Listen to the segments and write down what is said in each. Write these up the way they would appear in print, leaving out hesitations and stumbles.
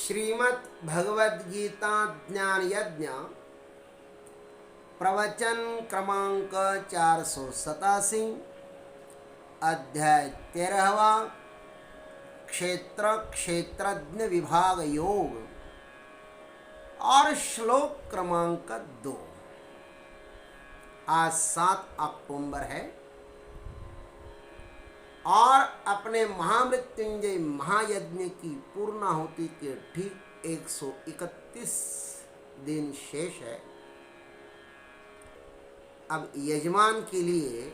श्रीमद् भगवद गीता ज्ञान यज्ञ प्रवचन क्रमांक 487 अध्याय 13वां क्षेत्र क्षेत्रज्ञ विभाग योग और श्लोक क्रमांक 2। आज 7 अक्टूबर है और अपने महामृत्युंजय महायज्ञ की पूर्णाहुति के ठीक 131 दिन शेष है। अब यजमान के लिए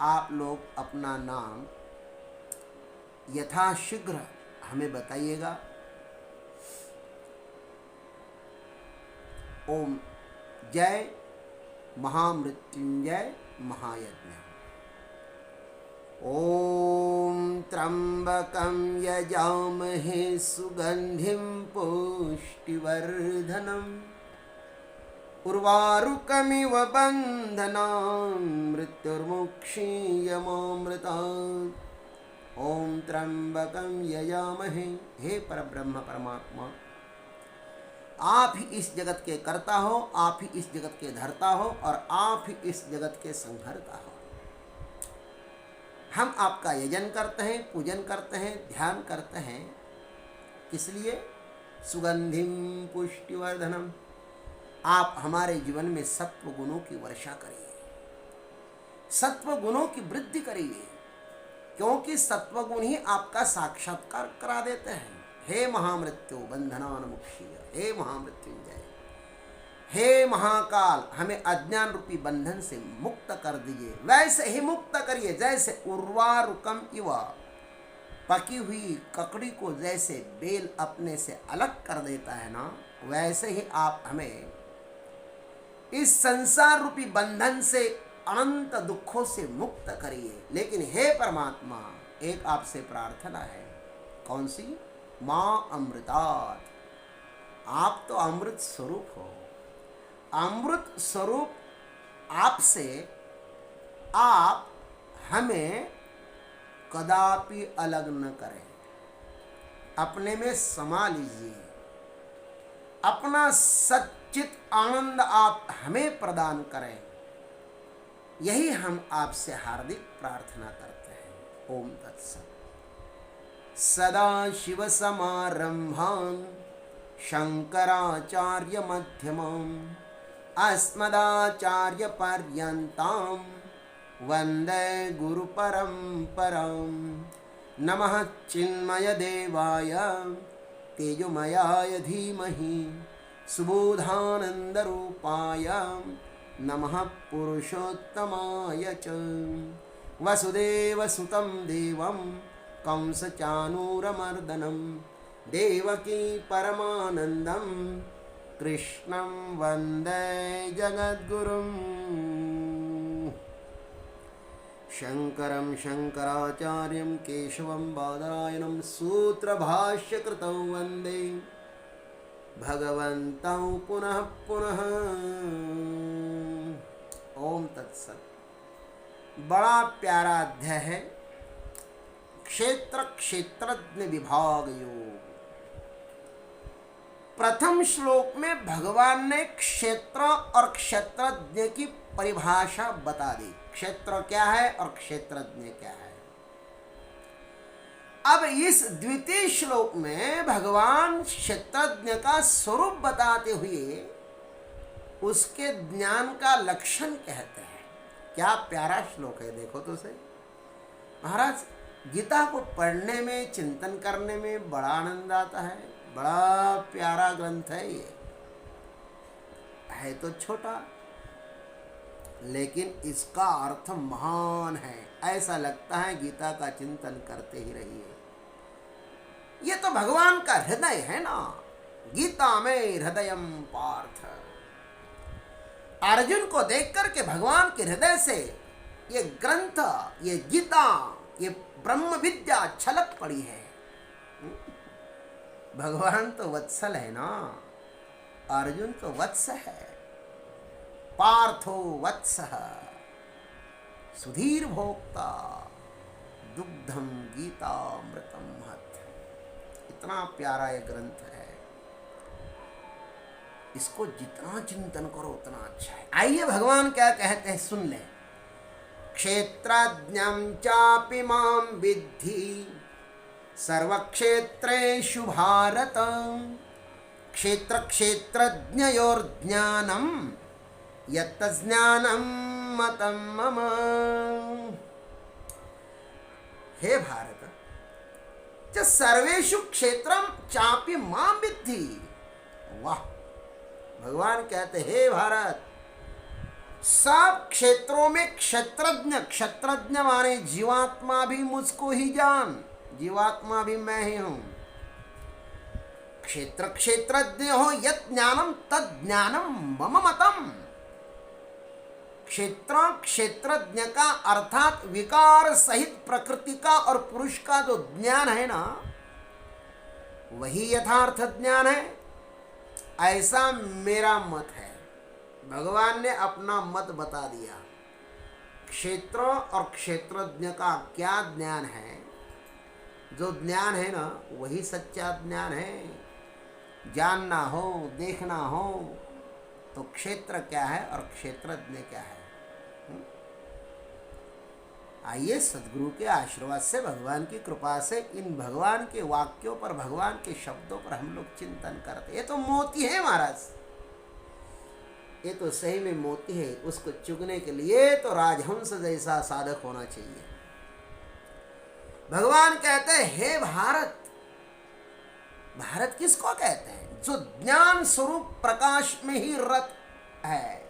आप लोग अपना नाम यथाशीघ्र हमें बताइएगा। ओम जय महामृत्युंजय महायज्ञ। ओम त्र्यंबकं यजामहे सुगंधिं पुष्टिवर्धनम् उर्वारुकमिव बन्धनान् मृत्युर्मुक्षीयमामृतात्। ओम त्र्यंबकं यजामहे। हे परब्रह्म परमात्मा, आप ही इस जगत के कर्ता हो, आप ही इस जगत के धर्ता हो और आप ही इस जगत के संहर्ता हो। हम आपका यजन करते हैं, पूजन करते हैं, ध्यान करते हैं। इसलिए सुगंधिम पुष्टिवर्धनम, आप हमारे जीवन में सत्व गुणों की वर्षा करिए, सत्व गुणों की वृद्धि करिए, क्योंकि सत्व गुण ही आपका साक्षात्कार करा देते हैं। हे महामृत्यु बंधनान मुक्षीय, हे महामृत्युंजय, हे महाकाल, हमें अज्ञान रूपी बंधन से मुक्त कर दीजिए। वैसे ही मुक्त करिए जैसे उर्वारुकम इव, पकी हुई ककड़ी को जैसे बेल अपने से अलग कर देता है ना, वैसे ही आप हमें इस संसार रूपी बंधन से, अनंत दुखों से मुक्त करिए। लेकिन हे परमात्मा, एक आपसे प्रार्थना है। कौन सी? माँ अमृतात्, आप तो अमृत स्वरूप हो। अमृत स्वरूप आपसे आप हमें कदापि अलग न करें, अपने में समा लीजिए। अपना सच्चित आनंद आप हमें प्रदान करें, यही हम आपसे हार्दिक प्रार्थना करते हैं। ओम तत्सत्। सदाशिव समारंभां शंकराचार्य मध्यमाम् अस्मदाचार्य पर्यन्तां वन्दे गुरु परंपरां। नमः चिन्मय देवाय तेजोमयाय धीमहि सुबोधानंद रूपाय नमः पुरुषोत्तमाय च। वसुदेवसुतं देवं कंसचाणूरमर्दनं देवकी परमानन्दं कृष्णं वन्दे जगद्गुरुम्। शङ्करं शङ्कराचार्यं केशवं बादरायणं सूत्रभाष्यकृतौ वन्दे भगवन्तं पुनः पुनः। ओम तत्सत्। बड़ा प्यारा अध्याय है क्षेत्र क्षेत्रज्ञ विभाग योग। प्रथम श्लोक में भगवान ने क्षेत्र और क्षेत्रज्ञ की परिभाषा बता दी। क्षेत्र क्या है और क्षेत्रज्ञ क्या है। अब इस द्वितीय श्लोक में भगवान क्षेत्रज्ञ का स्वरूप बताते हुए उसके ज्ञान का लक्षण कहते हैं। क्या प्यारा श्लोक है, देखो तो सही। महाराज, गीता को पढ़ने में, चिंतन करने में बड़ा आनंद आता है। बड़ा प्यारा ग्रंथ है ये। है तो छोटा, लेकिन इसका अर्थ महान है। ऐसा लगता है गीता का चिंतन करते ही रहिए। ये तो भगवान का हृदय है ना। गीता में हृदयम पार्थ। अर्जुन को देख करके भगवान के हृदय से ये ग्रंथ, ये गीता, ये ब्रह्म विद्या छलक पड़ी है। भगवान तो वत्सल है ना, अर्जुन तो वत्स है। पार्थो वत्सः सुधीर भोक्ता दुग्धम गीतामृतम महत्। इतना प्यारा ये ग्रंथ है। इसको जितना चिंतन करो उतना अच्छा है। आइए भगवान क्या कहते हैं सुन ले। क्षेत्रज्ञं चापि मां विद्धि सर्वक्षेत्रेषु भारत क्षेत्र क्षेत्रज्ञयोर्ज्ञानं यत्तज्ज्ञानं मतं मम। हे भारत, च सर्वेषु क्षेत्रं चापि मां विद्धि। वाह, भगवान कहते हे भारत, सब क्षेत्रों में क्षेत्रज्ञ, क्षेत्रज्ञ माने जीवात्मा भी मुझको ही जान, जीवात्मा भी मैं ही हूं। क्षेत्र क्षेत्रज्ञ हो यत् ज्ञानम तद ज्ञानम मम मतम। क्षेत्र क्षेत्रज्ञ का अर्थात विकार सहित प्रकृति का और पुरुष का जो ज्ञान है ना, वही यथार्थ ज्ञान है, ऐसा मेरा मत है। भगवान ने अपना मत बता दिया। क्षेत्र और क्षेत्रज्ञ का क्या ज्ञान है, जो ज्ञान है ना वही सच्चा ज्ञान है। जानना हो, देखना हो तो क्षेत्र क्या है और क्षेत्रज्ञ क्या है। आइए सदगुरु के आशीर्वाद से, भगवान की कृपा से इन भगवान के वाक्यों पर, भगवान के शब्दों पर हम लोग चिंतन करते। ये तो मोती है महाराज, ये तो सही में मोती है। उसको चुगने के लिए तो राजहंस जैसा साधक होना चाहिए। भगवान कहते हैं हे भारत। भारत किसको कहते हैं? जो ज्ञान स्वरूप प्रकाश में ही रत है,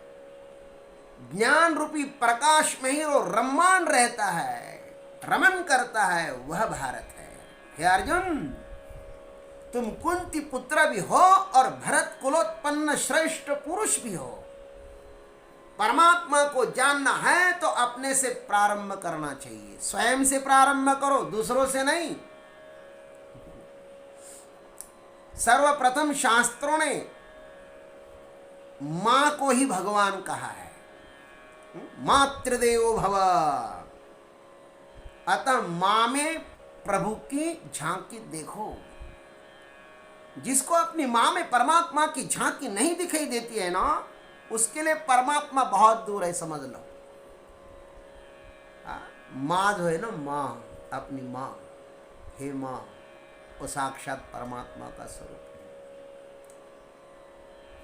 ज्ञान रूपी प्रकाश में ही वो रममान रहता है, रमन करता है, वह भारत है। हे अर्जुन, तुम कुंती पुत्र भी हो और भरत कुलोत्पन्न श्रेष्ठ पुरुष भी हो। परमात्मा को जानना है तो अपने से प्रारंभ करना चाहिए। स्वयं से प्रारंभ करो, दूसरों से नहीं। सर्वप्रथम शास्त्रों ने मां को ही भगवान कहा है, मातृदेवो भव। अतः मां में प्रभु की झांकी देखो। जिसको अपनी मां में परमात्मा की झांकी नहीं दिखाई देती है ना, उसके लिए परमात्मा बहुत दूर है, समझ लो। मां जो है ना, मां, अपनी मां, हे मां, वो साक्षात परमात्मा का स्वरूप है।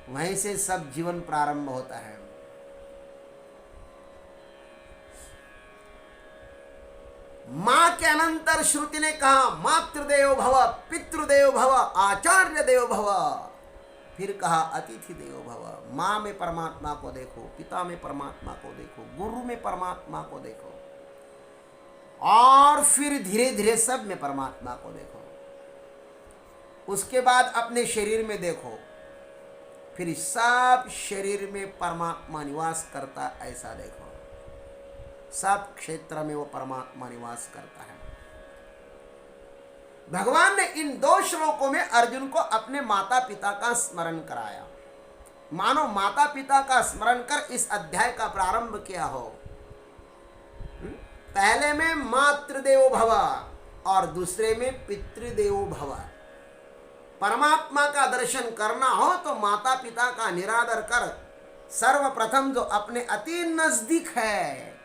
वहीं से सब जीवन प्रारंभ होता है। मां के अनंतर श्रुति ने कहा मातृदेवो भव, पितृदेवो भव, आचार्य देवो भव, फिर कहा अतिथि देवो भव। मां में परमात्मा को देखो, पिता में परमात्मा को देखो, गुरु में परमात्मा को देखो, और फिर धीरे धीरे सब में परमात्मा को देखो। उसके बाद अपने शरीर में देखो, फिर सब शरीर में परमात्मा निवास करता, ऐसा देखो। सब क्षेत्र में वो परमात्मा निवास करता है। भगवान ने इन 2 श्लोकों में अर्जुन को अपने माता पिता का स्मरण कराया। मानो माता पिता का स्मरण कर इस अध्याय का प्रारंभ किया हो। पहले में मातृदेवो भव और दूसरे में पितृदेवो भव। परमात्मा का दर्शन करना हो तो माता पिता का निरादर कर सर्वप्रथम जो अपने अति नजदीक है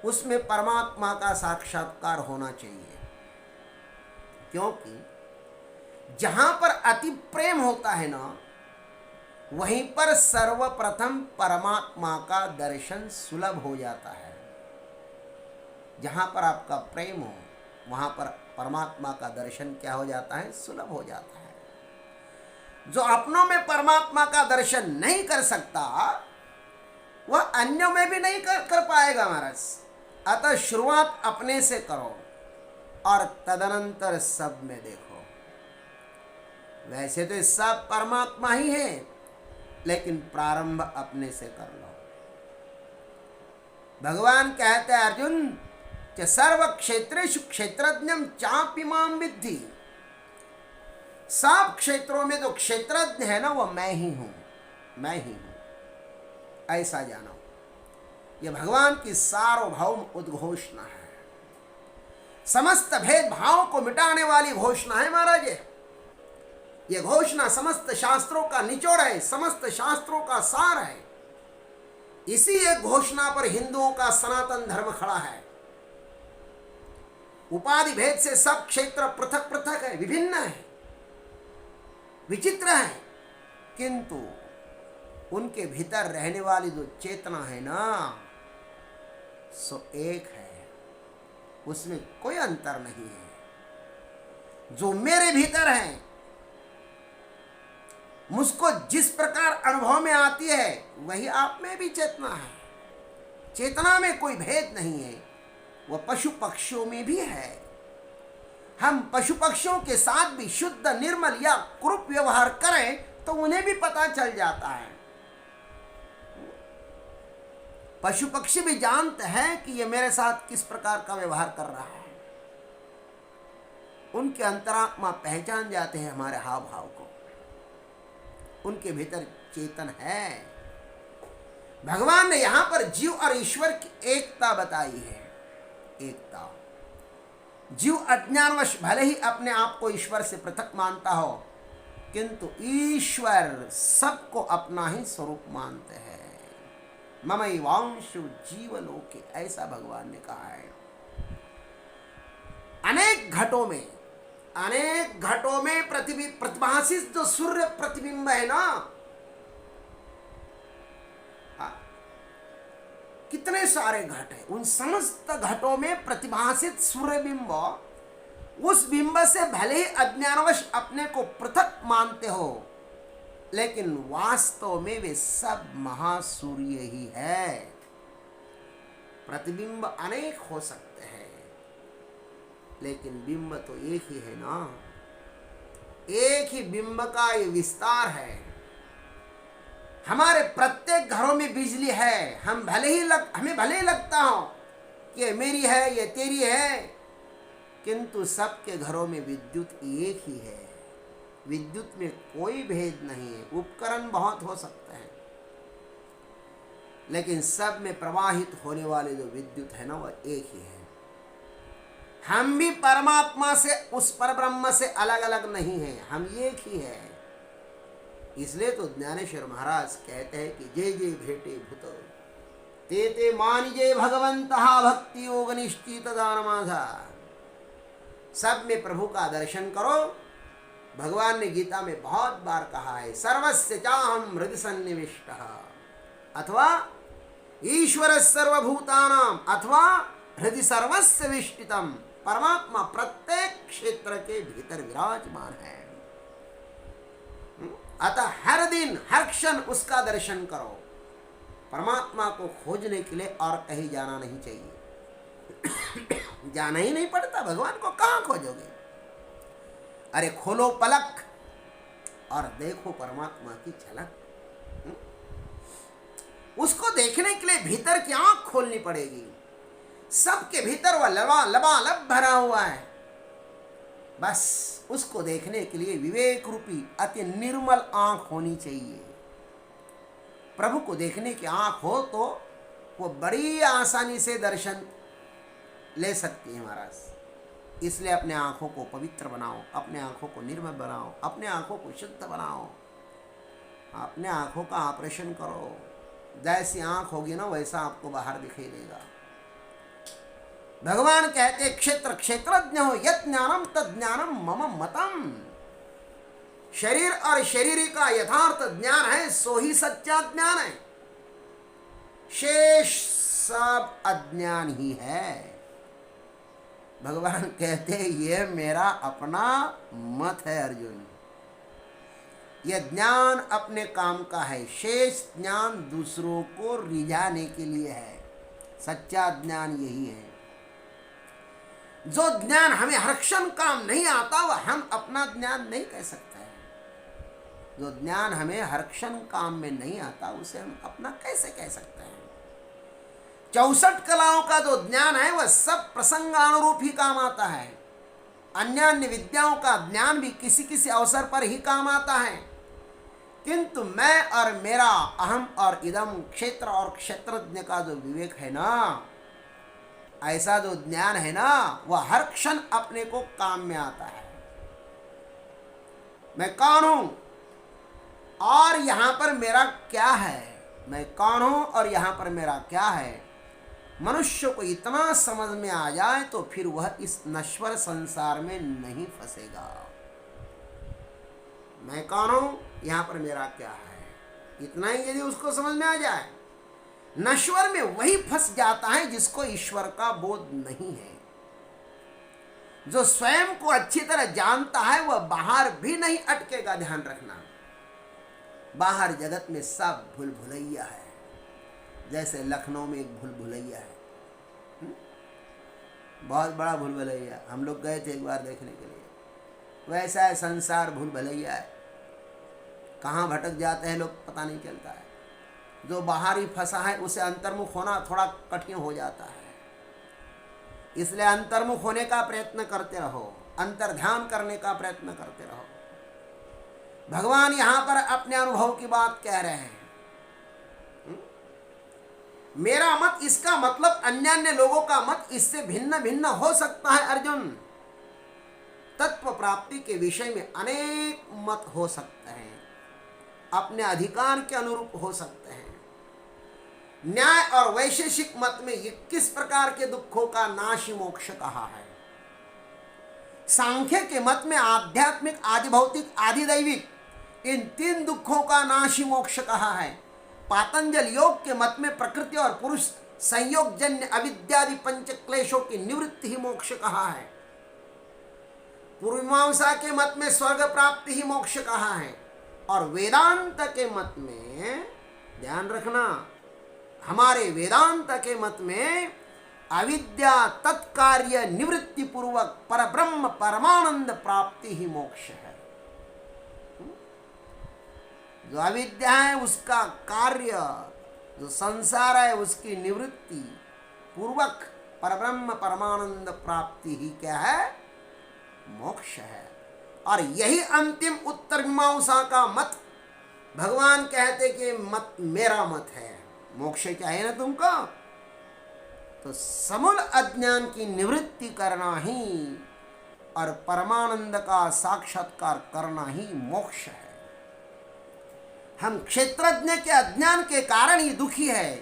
उसमें परमात्मा का साक्षात्कार होना चाहिए। क्योंकि जहां पर अति प्रेम होता है ना, वहीं पर सर्वप्रथम परमात्मा का दर्शन सुलभ हो जाता है। जहां पर आपका प्रेम हो वहां पर परमात्मा का दर्शन क्या हो जाता है? सुलभ हो जाता है। जो अपनों में परमात्मा का दर्शन नहीं कर सकता वह अन्यों में भी नहीं कर पाएगा महाराज। अतः शुरुआत अपने से करो और तदनंतर सब में देखो। वैसे तो सब परमात्मा ही है, लेकिन प्रारंभ अपने से कर लो। भगवान कहते हैं अर्जुन कि सर्व क्षेत्रेषु क्षेत्रज्ञं चापि मां विद्धि। सब क्षेत्रों में जो क्षेत्रज्ञ है ना, वो मैं ही हूं, मैं ही हूं, ऐसा जानो। यह भगवान की सार्वभौम उद्घोषणा है। समस्त भेदभाव को मिटाने वाली घोषणा है महाराज। ये घोषणा समस्त शास्त्रों का निचोड़ है, समस्त शास्त्रों का सार है। इसी एक घोषणा पर हिंदुओं का सनातन धर्म खड़ा है। उपाधि भेद से सब क्षेत्र पृथक पृथक है, विभिन्न है, विचित्र है, किंतु उनके भीतर रहने वाली जो चेतना है ना, सो एक है, उसमें कोई अंतर नहीं है। जो मेरे भीतर है, मुझको जिस प्रकार अनुभव में आती है, वही आप में भी चेतना है। चेतना में कोई भेद नहीं है, वह पशु पक्षियों में भी है। हम पशु पक्षियों के साथ भी शुद्ध निर्मल या कुरूप व्यवहार करें तो उन्हें भी पता चल जाता है। पशु पक्षी भी जानते हैं कि ये मेरे साथ किस प्रकार का व्यवहार कर रहा है। उनके अंतरात्मा पहचान जाते हैं हमारे हाव भाव को, उनके भीतर चेतन है। भगवान ने यहां पर जीव और ईश्वर की एकता बताई है। एकता, जीव अज्ञानवश भले ही अपने आप को ईश्वर से पृथक मानता हो, किंतु ईश्वर सबको अपना ही स्वरूप मानते हैं। ममैवांशो जीवलोके, ऐसा भगवान ने कहा है। अनेक घटों में प्रतिभाषित जो सूर्य प्रतिबिंब है ना, कितने सारे घट हैं, उन समस्त घटों में प्रतिभाषित सूर्य बिंब, उस बिंब से भले ही अज्ञानवश अपने को पृथक मानते हो, लेकिन वास्तव में वे सब महासूर्य ही है। प्रतिबिंब अनेक हो सकते हैं, लेकिन बिंब तो एक ही है ना। एक ही बिंब का ये विस्तार है। हमारे प्रत्येक घरों में बिजली है। हमें भले ही लगता हो कि ये मेरी है, ये तेरी है, किंतु सबके घरों में विद्युत एक ही है। विद्युत में कोई भेद नहीं है। उपकरण बहुत हो सकते हैं, लेकिन सब में प्रवाहित होने वाले जो विद्युत है ना, वह एक ही है। हम भी परमात्मा से, उस परब्रह्म से अलग अलग नहीं हैं, हम एक ही है। इसलिए तो ज्ञानेश्वर महाराज कहते हैं कि जय जय भेटे भूत ते ते मानिजे भगवंतः भक्ति योग निश्चित दानमाधा। सब में प्रभु का दर्शन करो। भगवान ने गीता में बहुत बार कहा है, सर्वस्य चाहम हृदि सन्निविष्टः, अथवा ईश्वर सर्वभूतानाम, अथवा हृदि सर्वस्य विष्टितम। परमात्मा प्रत्येक क्षेत्र के भीतर विराजमान है। अतः हर दिन हर क्षण उसका दर्शन करो। परमात्मा को खोजने के लिए और कहीं जाना नहीं चाहिए। जाना ही नहीं पड़ता, भगवान को कहाँ खोजोगे। अरे खोलो पलक और देखो परमात्मा की झलक। उसको देखने के लिए भीतर की आंख खोलनी पड़ेगी। सबके भीतर वह लबालब भरा हुआ है। बस उसको देखने के लिए विवेक रूपी अति निर्मल आंख होनी चाहिए। प्रभु को देखने की आंख हो तो वो बड़ी आसानी से दर्शन ले सकती है महाराज। इसलिए अपने आंखों को पवित्र बनाओ, अपने आंखों को निर्मल बनाओ, अपने आंखों को शुद्ध बनाओ, अपने आंखों का ऑपरेशन करो। जैसी आंख होगी ना, वैसा आपको बाहर दिखाई देगा। भगवान कहते क्षेत्र क्षेत्रज्ञ हो यत् ज्ञानम तद ज्ञानम मम मतम। शरीर और शरीरी का यथार्थ ज्ञान है, सो ही सच्चा ज्ञान है। शेष सब अज्ञान ही है। भगवान कहते ये मेरा अपना मत है अर्जुन। यह ज्ञान अपने काम का है, शेष ज्ञान दूसरों को रिझाने के लिए है। सच्चा ज्ञान यही है। जो ज्ञान हमें हर क्षण काम नहीं आता, वह हम अपना ज्ञान नहीं कह सकते हैं। जो ज्ञान हमें हर क्षण काम में नहीं आता, उसे हम अपना कैसे कह सकते हैं। 64 कलाओं का जो ज्ञान है, वह सब प्रसंगानुरूप ही काम आता है। अन्य विद्याओं का ज्ञान भी किसी किसी अवसर पर ही काम आता है, किंतु मैं और मेरा, अहम और इदम, क्षेत्र और क्षेत्रज्ञ का जो विवेक है ना, ऐसा जो ज्ञान है ना, वह हर क्षण अपने को काम में आता है। मैं कौन हूं और यहां पर मेरा क्या है, मैं कौन हूं और यहां पर मेरा क्या है, मनुष्य को इतना समझ में आ जाए तो फिर वह इस नश्वर संसार में नहीं फंसेगा। मैं कौन हूं, यहां पर मेरा क्या है, इतना ही यदि उसको समझ में आ जाए, नश्वर में वही फंस जाता है जिसको ईश्वर का बोध नहीं है। जो स्वयं को अच्छी तरह जानता है वह बाहर भी नहीं अटकेगा। ध्यान रखना, बाहर जगत में सब भूल भुलैया है। जैसे लखनऊ में एक भूल भुलैया है, बहुत बड़ा भूल भुलैया, हम लोग गए थे एक बार देखने के लिए। वैसा है संसार, भूल भुलैया है, कहाँ भटक जाते हैं लोग पता नहीं चलता है। जो बाहर ही फंसा है उसे अंतर्मुख होना थोड़ा कठिन हो जाता है। इसलिए अंतर्मुख होने का प्रयत्न करते रहो, अंतर्ध्यान करने का प्रयत्न करते रहो। भगवान यहां पर अपने अनुभव की बात कह रहे हैं। मेरा मत, इसका मतलब अन्य अन्य लोगों का मत इससे भिन्न भिन्न हो सकता है अर्जुन। तत्व प्राप्ति के विषय में अनेक मत हो सकते हैं, अपने अधिकार के अनुरूप हो सकते हैं। न्याय और वैशेषिक मत में 21 प्रकार के दुखों का नाश ही मोक्ष कहा है। सांख्य के मत में आध्यात्मिक, आदि भौतिक, आदि दैविक, इन 3 दुखों का नाश ही मोक्ष कहा है। पातंजल योग के मत में प्रकृति और पुरुष संयोगजन्य अविद्यादि पंच क्लेशों की निवृत्ति ही मोक्ष कहा है। पूर्वमीमांसा के मत में स्वर्ग प्राप्ति ही मोक्ष कहा है। और वेदांत के मत में, ध्यान रखना, हमारे वेदांत के मत में अविद्या तत्कार्य निवृत्ति पूर्वक परब्रह्म परमानंद प्राप्ति ही मोक्ष है। जो अविद्या है उसका कार्य, जो संसार है उसकी निवृत्ति पूर्वक परब्रह्म परमानंद प्राप्ति ही क्या है, मोक्ष है। और यही अंतिम उत्तर मीमांसा का मत। भगवान कहते कि मत मेरा मत है, मोक्ष चाहिए ना तुमको, तो समूल अज्ञान की निवृत्ति करना ही और परमानंद का साक्षात्कार करना ही मोक्ष है। हम क्षेत्रज्ञ के अज्ञान के कारण ही दुखी है।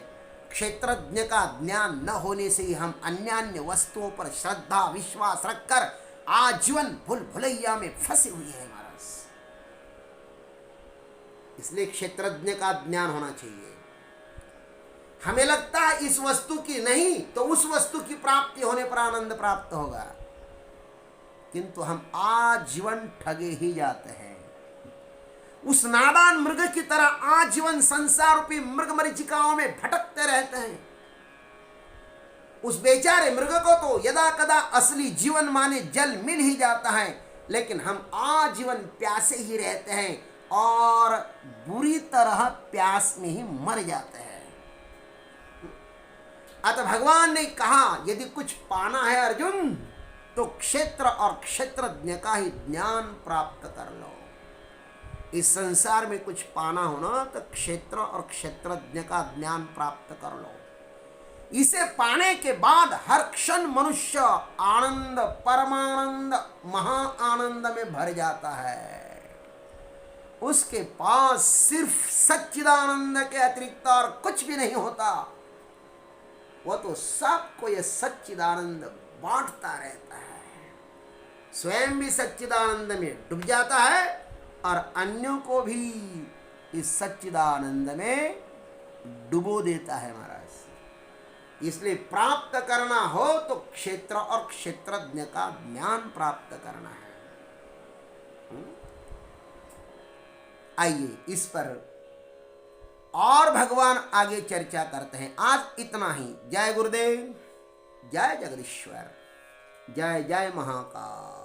क्षेत्रज्ञ का ज्ञान न होने से ही हम अन्य अन्य वस्तुओं पर श्रद्धा विश्वास रखकर आजीवन भूल भुलैया में फंसे हुए हैं महाराज। इसलिए क्षेत्रज्ञ का ज्ञान होना चाहिए। हमें लगता है इस वस्तु की नहीं तो उस वस्तु की प्राप्ति होने पर आनंद प्राप्त होगा, किंतु हम आजीवन ठगे ही जाते हैं। उस नादान मृग की तरह आजीवन संसार रूपी मृग मरीचिकाओं में भटकते रहते हैं। उस बेचारे मृग को तो यदा कदा असली जीवन माने जल मिल ही जाता है, लेकिन हम आजीवन प्यासे ही रहते हैं और बुरी तरह प्यास में ही मर जाते हैं। अतः भगवान ने कहा यदि कुछ पाना है अर्जुन तो क्षेत्र और क्षेत्रज्ञ का ही ज्ञान प्राप्त कर लो। इस संसार में कुछ पाना हो ना तो क्षेत्र और क्षेत्रज्ञ का ज्ञान प्राप्त कर लो। इसे पाने के बाद हर क्षण मनुष्य आनंद, परमानंद, महा आनंद में भर जाता है। उसके पास सिर्फ सच्चिदानंद के अतिरिक्त और कुछ भी नहीं होता। वो तो सबको ये सच्चिदानंद बांटता रहता है, स्वयं भी सच्चिदानंद में डूब जाता है और अन्यों को भी इस सच्चिदानंद में डुबो देता है महाराज। इसलिए प्राप्त करना हो तो क्षेत्र और क्षेत्रज्ञ का ज्ञान प्राप्त करना है। आइए इस पर और भगवान आगे चर्चा करते हैं। आज इतना ही। जय गुरुदेव, जय जगदीश्वर, जय जय महाकाल।